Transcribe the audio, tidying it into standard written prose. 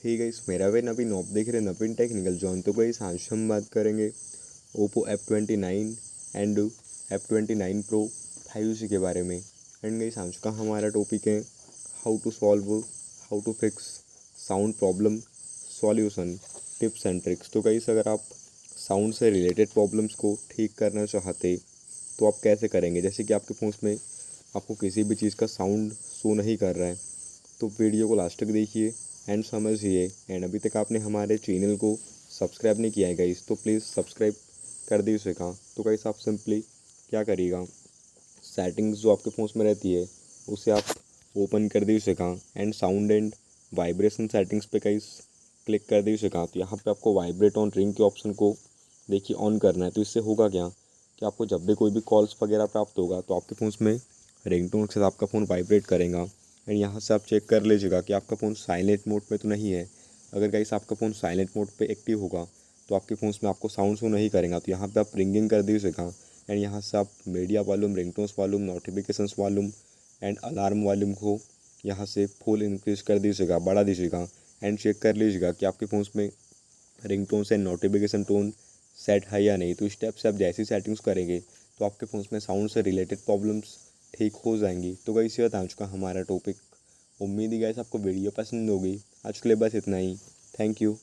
ठीक है, मेरा भाई नवीन आप देख रहे नवीन टेक्निकल जॉन। तो गाइस आज हम बात करेंगे Oppo F29 and F29 Pro 5G के बारे में। एंड गाइस आज का हमारा टॉपिक है how to fix sound problem solution tips and tricks. तो गाइस अगर आप साउंड से रिलेटेड प्रॉब्लम्स को ठीक करना चाहते तो आप कैसे करेंगे। जैसे कि आपके फ़ोन में आपको किसी भी चीज़ का साउंड शो नहीं कर रहा है तो वीडियो को लास्ट तक देखिए एंड समझिए। एंड अभी तक आपने हमारे चैनल को सब्सक्राइब नहीं किया है गाइस तो प्लीज़ सब्सक्राइब कर दीजिएगा। तो गाइस आप सिंपली क्या करिएगा, सेटिंग्स जो आपके फ़ोन में रहती है उसे आप ओपन कर दीजिएगा and sound and vibration settings पे गाइस क्लिक कर दीजिएगा। तो यहाँ पे आपको वाइब्रेट ऑन रिंग के ऑप्शन को देखिए ऑन करना है। तो इससे होगा क्या कि आपको जब भी कोई भी कॉल्स वगैरह प्राप्त होगा तो आपके फ़ोन में रिंगटोन के साथ आपका फ़ोन वाइब्रेट करेगा। एंड यहाँ से आप चेक कर लीजिएगा कि आपका फ़ोन साइलेंट मोड पे तो नहीं है। अगर गाइस आपका फ़ोन साइलेंट मोड पे एक्टिव होगा तो आपके फ़ोन में आपको साउंड शो नहीं करेगा। तो यहाँ पे आप रिंगिंग कर दीजिएगा एंड यहाँ से आप media volume, ringtones volume, notifications volume and alarm volume को यहाँ से फुल इंक्रीज कर दीजिएगा, बढ़ा दीजिएगा। एंड चेक कर लीजिएगा कि आपके फ़ोन में ringtones and notification tone set है या नहीं। तो स्टेप से आप जैसी सेटिंग्स करेंगे तो आपके फ़ोन में साउंड से रिलेटेड प्रॉब्लम्स ठीक हो जाएंगी। तो गाइस ये था आज का हमारा टॉपिक। उम्मीद है गाइस आपको वीडियो पसंद होगी। आज के लिए बस इतना ही। Thank you.